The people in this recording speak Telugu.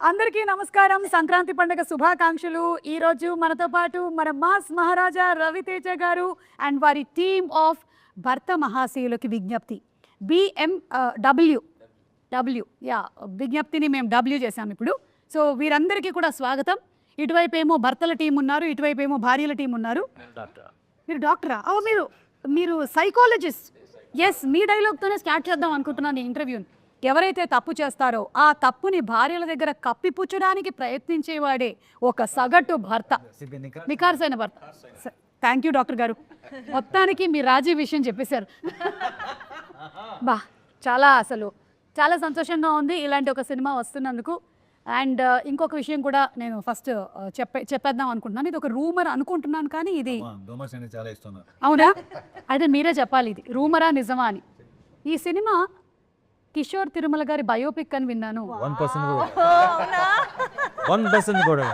అందరికీ నమస్కారం. సంక్రాంతి పండుగ శుభాకాంక్షలు. ఈ రోజు మనతో పాటు మన మాస్ మహారాజా రవితేజ గారు అండ్ వారి టీమ్ ఆఫ్ భర్త మహాశయులకి విజ్ఞప్తి BMW యా విజ్ఞప్తిని మేము W చేసాం ఇప్పుడు. సో వీరందరికీ కూడా స్వాగతం. ఇటువైపు ఏమో భర్తల టీం ఉన్నారు, ఇటువైపు ఏమో భార్యల టీం ఉన్నారు. మీరు డాక్టరా? మీరు సైకాలజిస్ట్. ఎస్, మీ డైలాగ్తోనే స్టార్ట్ చేద్దాం అనుకుంటున్నాను ఈ ఇంటర్వ్యూని. ఎవరైతే తప్పు చేస్తారో ఆ తప్పుని భార్యల దగ్గర కప్పిపుచ్చడానికి ప్రయత్నించేవాడే ఒక సగటు భర్త, నికార్సైన భర్త. థ్యాంక్ యూ డాక్టర్ గారు, మొత్తానికి మీ రాజీ విషయం చెప్పేశారు. బా చాలా సంతోషంగా ఉంది ఇలాంటి ఒక సినిమా వస్తున్నందుకు. అండ్ ఇంకొక విషయం కూడా నేను ఫస్ట్ చెప్పేద్దాం అనుకుంటున్నాను. ఇది ఒక రూమర్ అనుకుంటున్నాను, కానీ ఇది అవునా? అయితే మీరే చెప్పాలి, ఇది రూమరా నిజమా అని. ఈ సినిమా కిషోర్ తిరుమల గారి బయోపిక్ అని విన్నాను. 1% కూడా